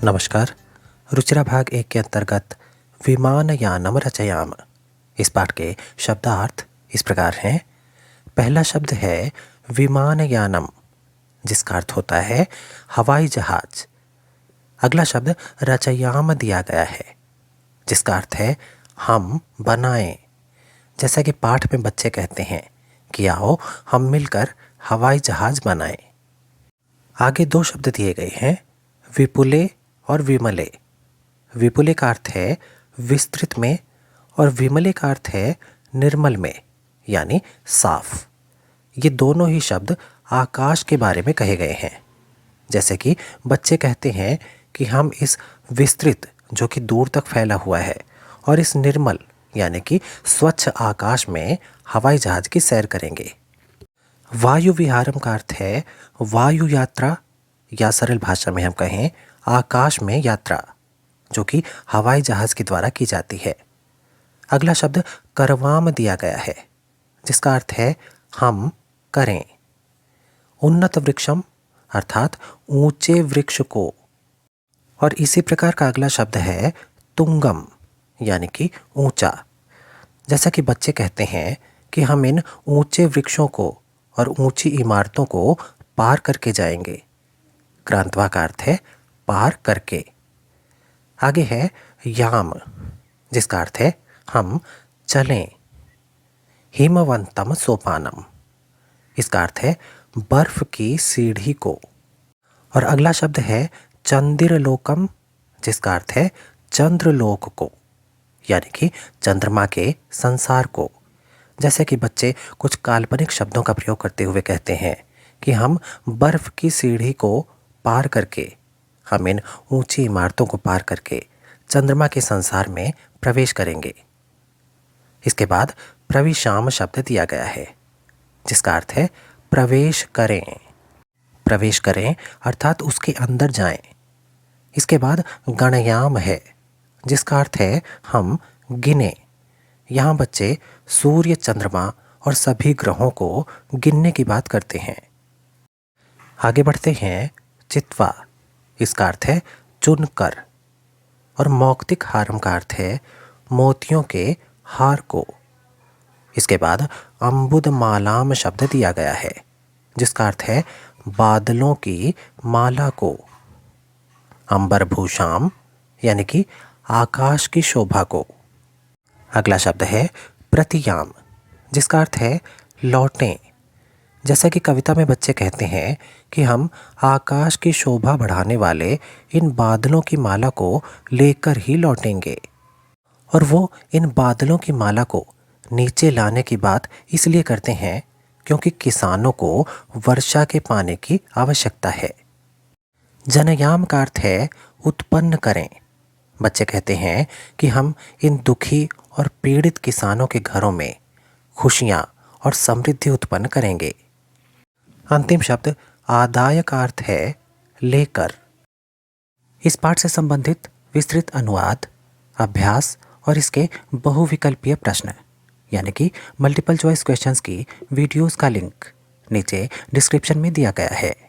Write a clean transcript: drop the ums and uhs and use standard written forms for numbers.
नमस्कार। रुचिरा भाग 1 के अंतर्गत विमानयानम रचयाम इस पाठ के शब्दार्थ इस प्रकार हैं। पहला शब्द है विमानयानम, जिसका अर्थ होता है हवाई जहाज। अगला शब्द रचयाम दिया गया है, जिसका अर्थ है हम बनाएं। जैसा कि पाठ में बच्चे कहते हैं कि आओ हम मिलकर हवाई जहाज बनाएं। आगे दो शब्द दिए गए हैं, विपुले और विमले। विपुले का अर्थ है विस्तृत में और विमले का अर्थ है निर्मल में, यानी साफ। ये दोनों ही शब्द आकाश के बारे में कहे गए हैं। जैसे कि बच्चे कहते हैं कि हम इस विस्तृत, जो कि दूर तक फैला हुआ है, और इस निर्मल यानी कि स्वच्छ आकाश में हवाई जहाज की सैर करेंगे। वायु विहारम का अर्थ है वायु यात्रा, या सरल भाषा में हम कहें आकाश में यात्रा, जो कि हवाई जहाज के द्वारा की जाती है। अगला शब्द करवाम दिया गया है, जिसका अर्थ है हम करें। उन्नत वृक्षम अर्थात ऊंचे वृक्ष को। और इसी प्रकार का अगला शब्द है तुंगम, यानी कि ऊंचा। जैसा कि बच्चे कहते हैं कि हम इन ऊंचे वृक्षों को और ऊंची इमारतों को पार करके जाएंगे। क्रांतवा का अर्थ है पार करके। आगे है याम, जिसका अर्थ है हम चलें। हिमवंतम सोपानम, इसका अर्थ है बर्फ की सीढ़ी को। और अगला शब्द है चंद्रलोकम, जिसका अर्थ है चंद्रलोक को, यानी कि चंद्रमा के संसार को। जैसे कि बच्चे कुछ काल्पनिक शब्दों का प्रयोग करते हुए कहते हैं कि हम बर्फ की सीढ़ी को पार करके, हम इन ऊंची इमारतों को पार करके चंद्रमा के संसार में प्रवेश करेंगे। इसके बाद प्रविशाम शब्द दिया गया है, जिसका अर्थ है प्रवेश करें। प्रवेश करें अर्थात उसके अंदर जाएं। इसके बाद गणयाम है, जिसका अर्थ है हम गिने। यहाँ बच्चे सूर्य, चंद्रमा और सभी ग्रहों को गिनने की बात करते हैं। आगे बढ़ते हैं चित्वा, इसका अर्थ है चुनकर। और मौक्तिक हारम का अर्थ है मोतियों के हार को। इसके बाद अम्बुद मालाम शब्द दिया गया है, जिसका अर्थ है बादलों की माला को। अंबर भूषाम यानी कि आकाश की शोभा को। अगला शब्द है प्रतियाम, जिसका अर्थ है लौटें। जैसा कि कविता में बच्चे कहते हैं कि हम आकाश की शोभा बढ़ाने वाले इन बादलों की माला को लेकर ही लौटेंगे। और वो इन बादलों की माला को नीचे लाने की बात इसलिए करते हैं क्योंकि किसानों को वर्षा के पानी की आवश्यकता है। जनयाम का अर्थ है उत्पन्न करें। बच्चे कहते हैं कि हम इन दुखी और पीड़ित किसानों के घरों में खुशियां और समृद्धि उत्पन्न करेंगे। अंतिम शब्द आदाय का अर्थ है लेकर। इस पाठ से संबंधित विस्तृत अनुवाद, अभ्यास और इसके बहुविकल्पीय प्रश्न यानी कि मल्टीपल चॉइस क्वेश्चंस की वीडियोस का लिंक नीचे डिस्क्रिप्शन में दिया गया है।